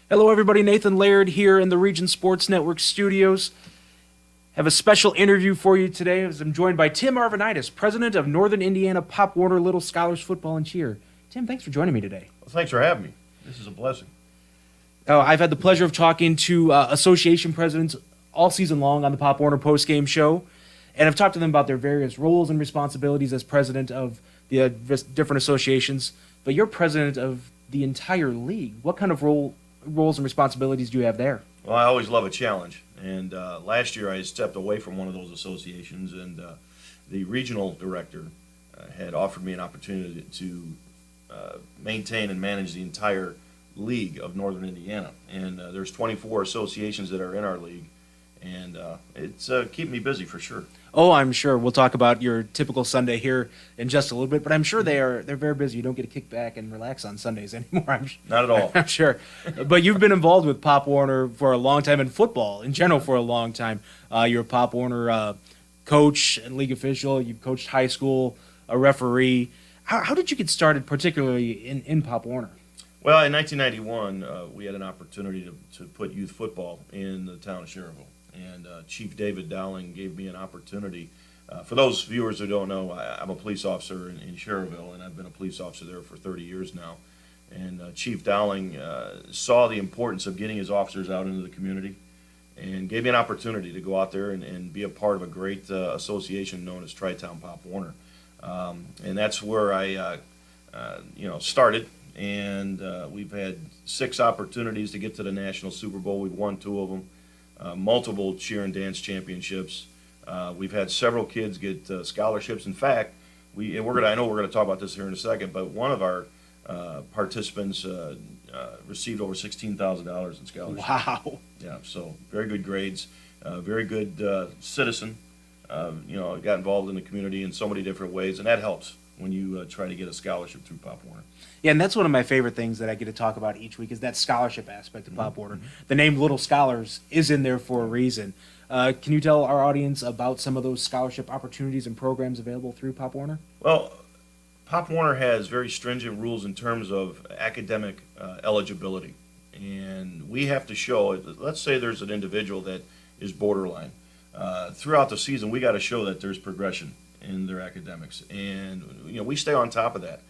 Hello, everybody. Nathan Laird here in the Region Sports Network studios. Have a special interview for you today as I'm joined by Tim Arvanitis, president of Northern Indiana Pop Warner Little Scholars Football and Cheer. Tim, thanks for joining me today. Well, thanks for having me. This is a blessing. I've had the pleasure of talking to association presidents all season long on the Pop Warner postgame show, and I've talked to them about their various roles and responsibilities as president of the different associations. But you're president of the entire league. What kind of roles and responsibilities do you have there? Well, I always love a challenge, and last year I stepped away from one of those associations, and the regional director had offered me an opportunity to maintain and manage the entire league of Northern Indiana. And there's 24 associations that are in our league, and it's keeping me busy for sure. Oh, I'm sure. We'll talk about your typical Sunday here in just a little bit, but I'm sure they're very busy. You don't get to kick back and relax on Sundays anymore. Not at all. I'm sure. But you've been involved with Pop Warner for a long time, and football in general for a long time. You're a Pop Warner coach and league official. You've coached high school, a referee. How did you get started, particularly in Pop Warner? Well, in 1991, we had an opportunity to put youth football in the town of Schererville. And Chief David Dowling gave me an opportunity. For those viewers who don't know, I'm a police officer in Schererville, and I've been a police officer there for 30 years now. And Chief Dowling saw the importance of getting his officers out into the community and gave me an opportunity to go out there and be a part of a great association known as Tri-Town Pop Warner. And that's where I started. And we've had 6 opportunities to get to the National Super Bowl. We've won 2 of them. Multiple cheer and dance championships. We've had several kids get scholarships. In fact, I know we're gonna talk about this here in a second, but one of our participants received over $16,000 in scholarships. Wow. Yeah, so very good grades, very good citizen. Got involved in the community in so many different ways, and that helps when you try to get a scholarship through Pop Warner. Yeah, and that's one of my favorite things that I get to talk about each week is that scholarship aspect of Pop Warner. The name Little Scholars is in there for a reason. Can you tell our audience about some of those scholarship opportunities and programs available through Pop Warner? Well, Pop Warner has very stringent rules in terms of academic eligibility. And we have to show, let's say there's an individual that is borderline. Throughout the season, we got to show that there's progression in their academics. And, we stay on top of that.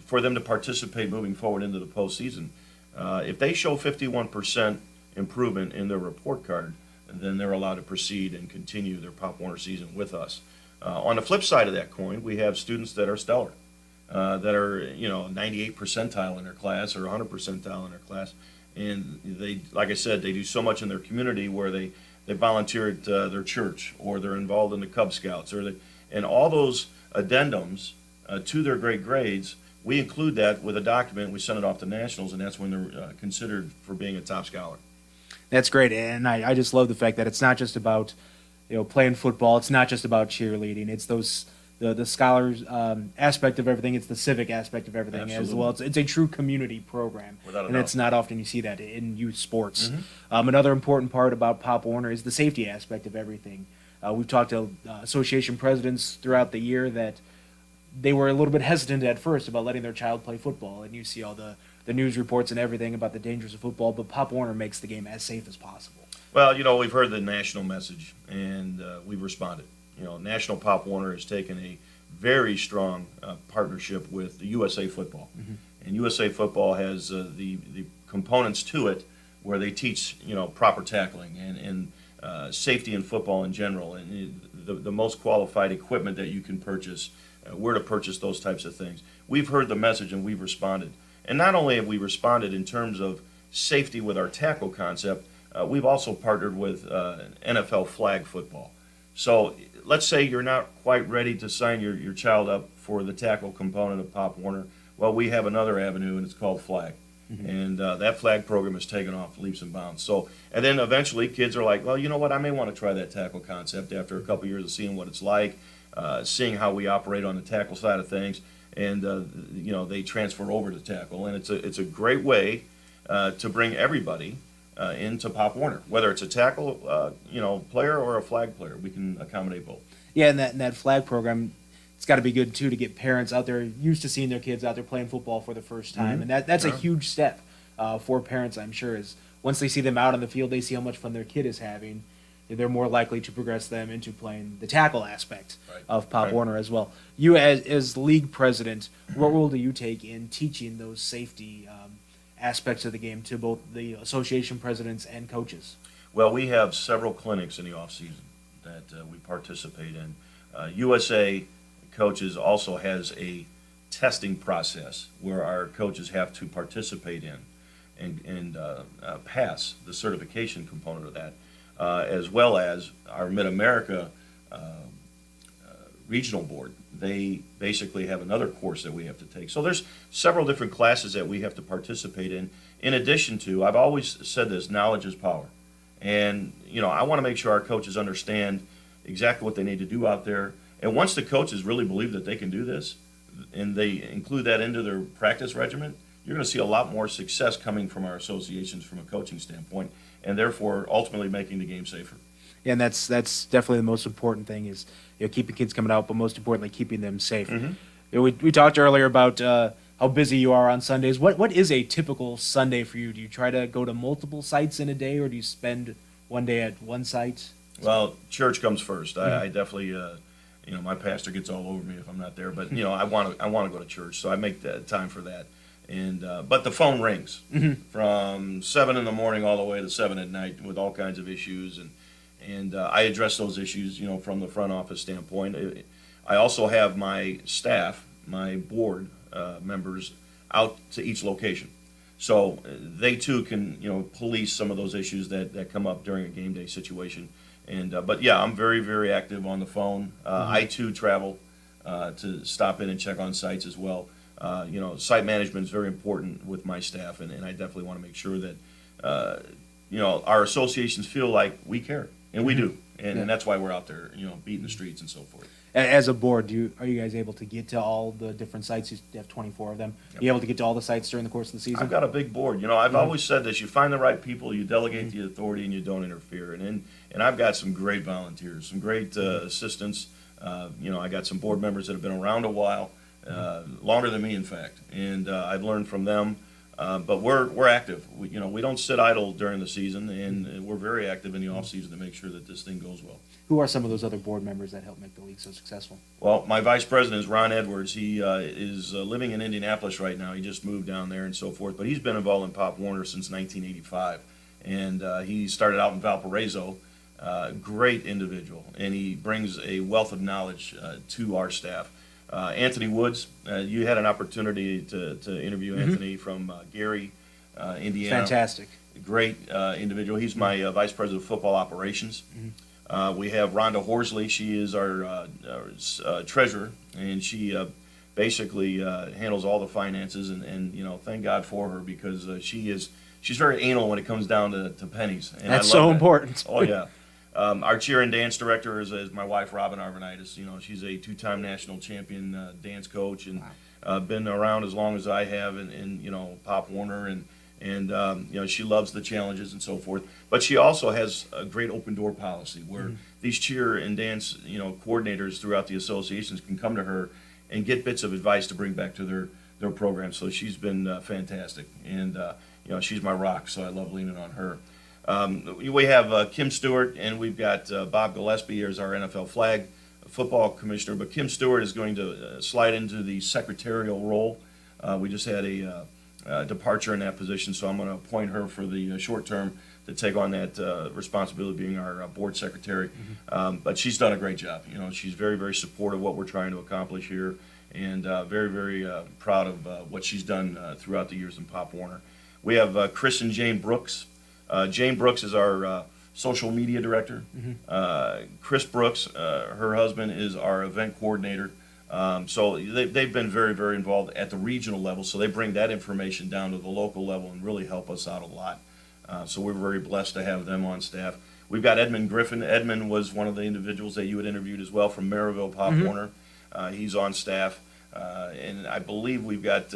For them to participate moving forward into the postseason. If they show 51% improvement in their report card, then they're allowed to proceed and continue their Pop Warner season with us. On the flip side of that coin, we have students that are stellar, that are 98 percentile in their class or 100 percentile in their class, and they, like I said, they do so much in their community where they volunteer at their church or they're involved in the Cub Scouts and all those addendums. To their great grades, we include that with a document. We send it off to nationals, and that's when they're considered for being a top scholar. That's great, and I just love the fact that it's not just about playing football. It's not just about cheerleading. It's the scholars aspect of everything. It's the civic aspect of everything as well. It's a true community program, and it's not often you see that in youth sports. Another important part about Pop Warner is the safety aspect of everything. We've talked to association presidents throughout the year that they were a little bit hesitant at first about letting their child play football, and you see all the news reports and everything about the dangers of football, but Pop Warner makes the game as safe as possible. Well, we've heard the national message, and we've responded. National Pop Warner has taken a very strong partnership with the USA Football, and USA Football has the components to it where they teach proper tackling and safety in football in general, and the most qualified equipment that you can purchase. Where to purchase those types of things. We've heard the message and we've responded. And not only have we responded in terms of safety with our tackle concept, we've also partnered with NFL flag football. So let's say you're not quite ready to sign your child up for the tackle component of Pop Warner. Well, we have another avenue, and it's called flag. And that flag program has taken off leaps and bounds. And then eventually kids are like, well, you know what, I may want to try that tackle concept after a couple years of seeing what it's like. Seeing how we operate on the tackle side of things, and they transfer over to tackle, and it's a great way to bring everybody into Pop Warner, whether it's a tackle player or a flag player. We can accommodate both. Yeah, and that flag program, it's got to be good too to get parents out there used to seeing their kids out there playing football for the first time, and that's a huge step. for parents, I'm sure, is once they see them out on the field, they see how much fun their kid is having. They're more likely to progress them into playing the tackle aspect of Pop Warner as well. You, as league president, what role do you take in teaching those safety aspects of the game to both the association presidents and coaches? Well, we have several clinics in the off season that we participate in. USA Coaches also has a testing process where our coaches have to participate in and pass the certification component of that, as well as our Mid-America regional board. They basically have another course that we have to take. So there's several different classes that we have to participate in addition to, I've always said this, knowledge is power. And, I want to make sure our coaches understand exactly what they need to do out there. And once the coaches really believe that they can do this, and they include that into their practice regimen, you're going to see a lot more success coming from our associations from a coaching standpoint, and therefore ultimately making the game safer. Yeah, and that's definitely the most important thing is keeping kids coming out, but most importantly, keeping them safe. Mm-hmm. We talked earlier about how busy you are on Sundays. What is a typical Sunday for you? Do you try to go to multiple sites in a day, or do you spend one day at one site? Well, church comes first. I definitely, my pastor gets all over me if I'm not there, but I want to go to church, so I make that time for that. And but the phone rings from 7 in the morning all the way to 7 at night with all kinds of issues, and I address those issues, from the front office standpoint. I also have my staff, my board members, out to each location, so they too can police some of those issues that come up during a game day situation. And but yeah, I'm very, very active on the phone. I too travel to stop in and check on sites as well. Site management is very important with my staff, and I definitely want to make sure that our associations feel like we care, and we do, and that's why we're out there, beating the streets and so forth. As a board, are you guys able to get to all the different sites? You have 24 of them. Yep. Are you able to get to all the sites during the course of the season? I've got a big board. I've always said this: you find the right people, you delegate the authority, and you don't interfere. And I've got some great volunteers, some great assistants. I got some board members that have been around a while, longer than me, in fact, and I've learned from them. But we're active. We don't sit idle during the season, and we're very active in the off season to make sure that this thing goes well. Who are some of those other board members that help make the league so successful? Well, my vice president is Ron Edwards. He is living in Indianapolis right now. He just moved down there and so forth, but he's been involved in Pop Warner since 1985, and he started out in Valparaiso. Great individual, and he brings a wealth of knowledge to our staff. Anthony Woods, you had an opportunity to interview Anthony from Gary, Indiana. Fantastic. Great individual. He's my vice president of football operations. We have Rhonda Horsley. She is our treasurer, and she basically handles all the finances. And thank God for her, because she's very anal when it comes down to pennies. And that's I love so that. important. Oh yeah. Our cheer and dance director is my wife, Robin Arvanitis. She's a two-time national champion dance coach, and been around as long as I have in Pop Warner, and she loves the challenges and so forth. But she also has a great open door policy where these cheer and dance coordinators throughout the associations can come to her and get bits of advice to bring back to their program. So she's been fantastic, and she's my rock. So I love leaning on her. We have Kim Stewart, and we've got Bob Gillespie as our NFL flag football commissioner. But Kim Stewart is going to slide into the secretarial role. We just had a departure in that position, so I'm going to appoint her for the short term to take on that responsibility, being our board secretary. But she's done a great job. She's very, very supportive of what we're trying to accomplish here, and very, very proud of what she's done throughout the years in Pop Warner. We have Chris and Jane Brooks. Jane Brooks is our social media director. Chris Brooks, her husband, is our event coordinator. So they've been very, very involved at the regional level, so they bring that information down to the local level and really help us out a lot. So we're very blessed to have them on staff. We've got Edmund Griffin. Edmund was one of the individuals that you had interviewed as well from Maryville Pop Warner. He's on staff. And I believe we've got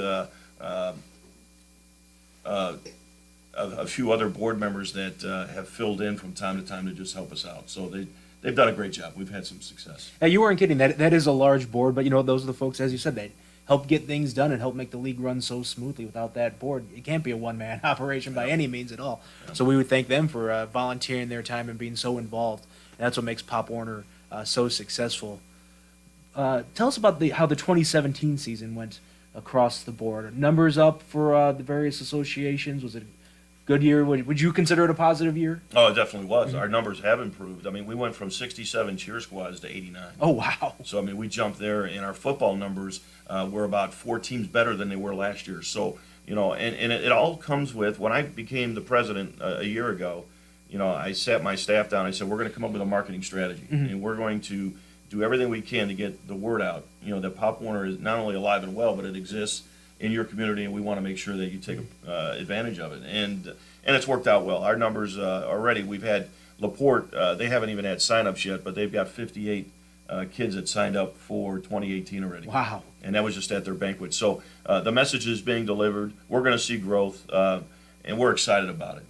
a few other board members that have filled in from time to time to just help us out. So they've done a great job. We've had some success. Now, you weren't kidding. That is a large board, but those are the folks, as you said, that help get things done and help make the league run so smoothly. Without that board, it can't be a one-man operation by any means at all. So we would thank them for volunteering their time and being so involved. And that's what makes Pop Warner so successful. Tell us about how the 2017 season went across the board. Numbers up for the various associations. Was it a good year? Would you consider it a positive year? Oh, it definitely was. Our numbers have improved. I mean, we went from 67 cheer squads to 89. Oh, wow. So, I mean, we jumped there, and our football numbers were about 4 teams better than they were last year. So, and it all comes with, when I became the president a year ago, I sat my staff down. I said, we're going to come up with a marketing strategy, and we're going to do everything we can to get the word out, that Pop Warner is not only alive and well, but it exists in your community, and we want to make sure that you take advantage of it. And it's worked out well. Our numbers already, we've had LaPorte, they haven't even had sign-ups yet, but they've got 58 kids that signed up for 2018 already. Wow. And that was just at their banquet. So the message is being delivered. We're going to see growth, and we're excited about it.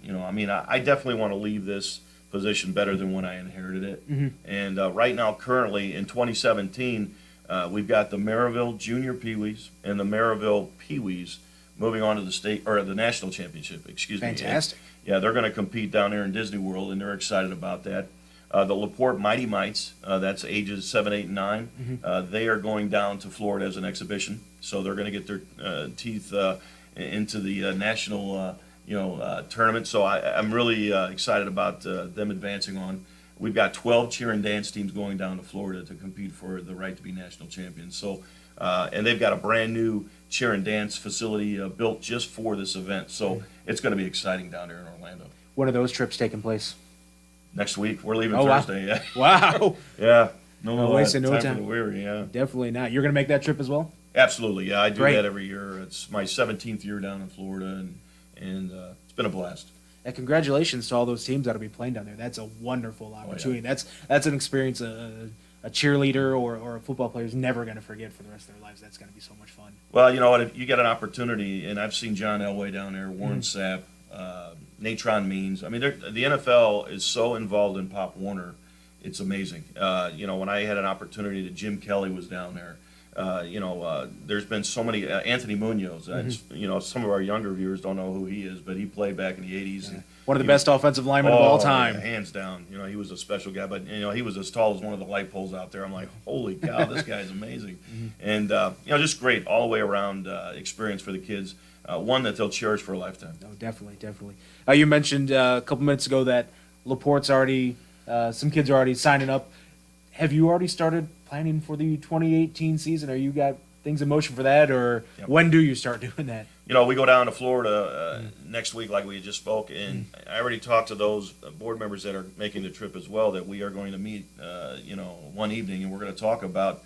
I definitely want to leave this position better than when I inherited it. And right now, currently in 2017, we've got the Maryville Junior Pee-wees and the Maryville Pee-wees moving on to the state or the national championship. Excuse me. Fantastic. Yeah, they're going to compete down there in Disney World, and they're excited about that. The LaPorte Mighty Mites, that's ages 7, 8, and 9. They are going down to Florida as an exhibition, so they're going to get their teeth into the national tournament. So I'm really excited about them advancing on. We've got 12 cheer and dance teams going down to Florida to compete for the right to be national champions. So, and they've got a brand new cheer and dance facility built just for this event. So it's going to be exciting down there in Orlando. When are those trips taking place? Next week. We're leaving Wow. Thursday. Yeah. Wow. Yeah. No wasting no time time. for the weary. Yeah. Definitely not. You're going to make that trip as well? Absolutely. Yeah, I do Great. that every year. It's my 17th year down in Florida, and it's been a blast. And congratulations to all those teams that'll be playing down there. That's a wonderful opportunity. That's an experience a cheerleader or a football player is never going to forget for the rest of their lives. That's going to be so much fun. Well, you know what? If you get an opportunity, and I've seen John Elway down there, Warren Sapp, Natron Means. I mean, the NFL is so involved in Pop Warner. It's amazing. When I had an opportunity that Jim Kelly was down there, there's been so many. Anthony Munoz. Some of our younger viewers don't know who he is, but he played back in the '80s. Yeah. One of the best offensive linemen of all time. Yeah, hands down. He was a special guy, but he was as tall as one of the light poles out there. I'm like, holy cow, this guy's amazing. And just great all the way around experience for the kids. One that they'll cherish for a lifetime. No, definitely. You mentioned a couple minutes ago that LaPorte's already, some kids are already signing up. Have you already started planning for the 2018 season? Are you got things in motion for that, or when do you start doing that? We go down to Florida next week, like we just spoke, and I already talked to those board members that are making the trip as well, that we are going to meet, one evening, and we're going to talk about,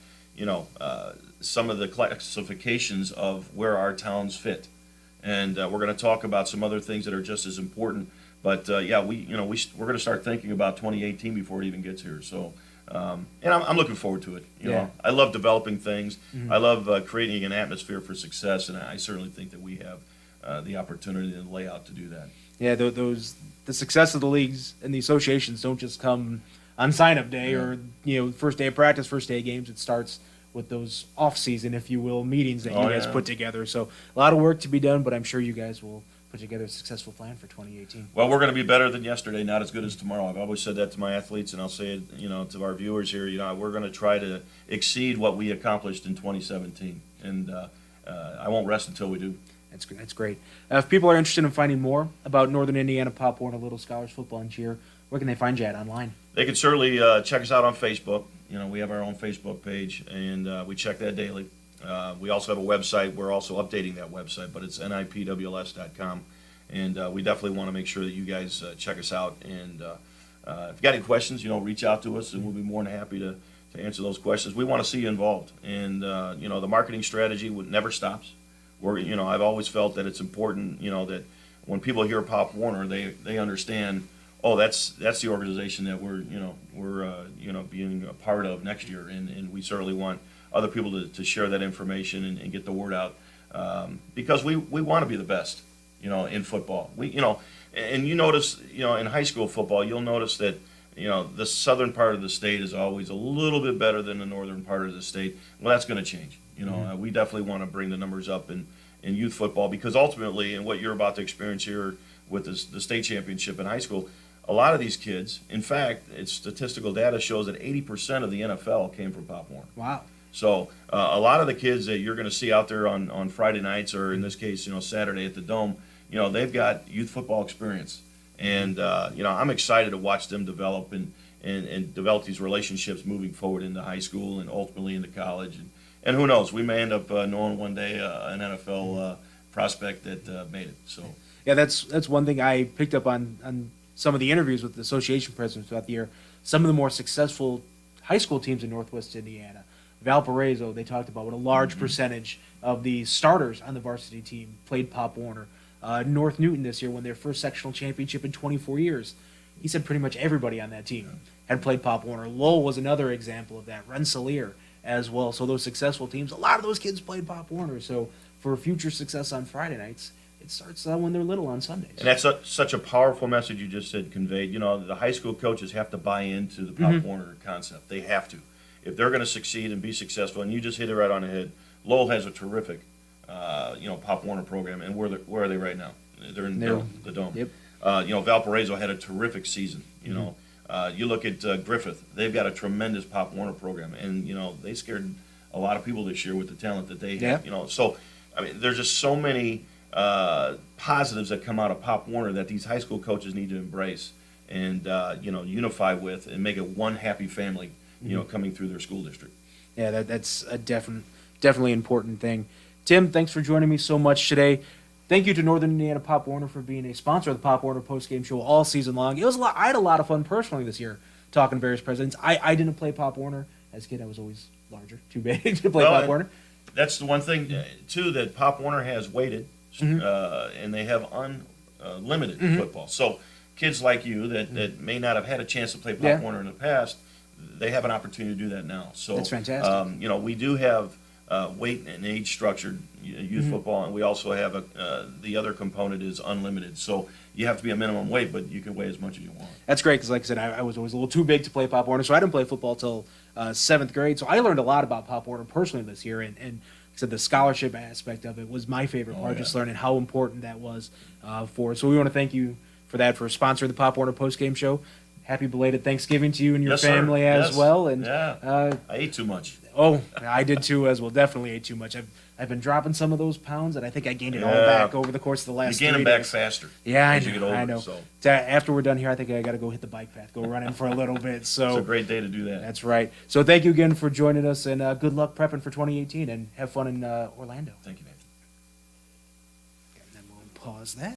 some of the classifications of where our towns fit. And we're going to talk about some other things that are just as important. But we're going to start thinking about 2018 before it even gets here. So, and I'm looking forward to it. I love developing things. I love creating an atmosphere for success, and I certainly think that we have the opportunity and the layout to do that. Yeah, the success of the leagues and the associations don't just come on sign-up day or first day of practice, first day of games. It starts with those off-season, if you will, meetings that you guys put together. So a lot of work to be done, but I'm sure you guys will put together a successful plan for 2018. Well, we're going to be better than yesterday, not as good as tomorrow. I've always said that to my athletes, and I'll say it, to our viewers here. We're going to try to exceed what we accomplished in 2017, and I won't rest until we do. That's great. If people are interested in finding more about Northern Indiana Pop Warner Little Scholars Football and Cheer, where can they find you at online? They can certainly check us out on Facebook. We have our own Facebook page, and we check that daily. We also have a website. We're also updating that website, but it's nipwls.com. And we definitely want to make sure that you guys check us out. And if you got any questions, reach out to us, and we'll be more than happy to answer those questions. We want to see you involved. And, the marketing strategy never stops. I've always felt that it's important, that when people hear Pop Warner, they understand, oh, that's the organization that we're being a part of next year, and we certainly want other people to share that information and get the word out, because we want to be the best, in football. And you notice, in high school football, you'll notice that the southern part of the state is always a little bit better than the northern part of the state. Well, that's going to change. You know, we definitely want to bring the numbers up in youth football, because ultimately, and what you're about to experience here with the state championship in high school, a lot of these kids, in fact, it's statistical data shows that 80% of the NFL came from Pop Warner. Wow. So a lot of the kids that you're going to see out there on Friday nights, or in this case, Saturday at the Dome, they've got youth football experience. And, I'm excited to watch them develop and develop these relationships moving forward into high school and ultimately into college. And who knows, we may end up knowing one day an NFL prospect that made it. So Yeah, that's one thing I picked up on some of the interviews with the association presidents throughout the year. Some of the more successful high school teams in Northwest Indiana, Valparaiso, they talked about what a large percentage of the starters on the varsity team played Pop Warner. North Newton this year won their first sectional championship in 24 years. He said pretty much everybody on that team had played Pop Warner. Lowell was another example of that. Rensselaer as well. So those successful teams, a lot of those kids played Pop Warner. So for future success on Friday nights, it starts when they're little on Sundays. And that's such a powerful message you just said conveyed. The high school coaches have to buy into the Pop Warner concept. They have to. If they're going to succeed and be successful, and you just hit it right on the head, Lowell has a terrific, Pop Warner program, and where are they right now? They're in the Dome. Yep. Valparaiso had a terrific season. You look at Griffith; they've got a tremendous Pop Warner program, and they scared a lot of people this year with the talent that they have. So I mean, there's just so many positives that come out of Pop Warner that these high school coaches need to embrace and unify with, and make it one happy family. Coming through their school district. Yeah, that's a definitely important thing. Tim, thanks for joining me so much today. Thank you to Northern Indiana Pop Warner for being a sponsor of the Pop Warner postgame show all season long. It was a lot. I had a lot of fun personally this year talking to various presidents. I didn't play Pop Warner as a kid. I was always larger, too big to play Pop Warner. That's the one thing too, that Pop Warner has weighted, and they have unlimited football. So kids like you that may not have had a chance to play Pop Warner in the past, they have an opportunity to do that now. So that's fantastic. We do have weight and age structured youth football, and we also have the other component is unlimited. So you have to be a minimum weight, but you can weigh as much as you want. That's great, because like I said, I was always a little too big to play Pop Warner, so I didn't play football till 7th grade. So I learned a lot about Pop Warner personally this year, and like I said, the scholarship aspect of it was my favorite part, just learning how important that was for it. So we want to thank you for that, for sponsoring the Pop Warner postgame show. Happy belated Thanksgiving to you and your family as well. And I ate too much. Oh, I did too as well. Definitely ate too much. I've been dropping some of those pounds, and I think I gained it all back over the course of the last 3 days. You gain them back faster. Yeah, as you get older, I know. So. After we're done here, I think I got to go hit the bike path, go running for a little bit. So it's a great day to do that. That's right. So thank you again for joining us, and good luck prepping for 2018, and have fun in Orlando. Thank you, Nathan. And then we'll pause that.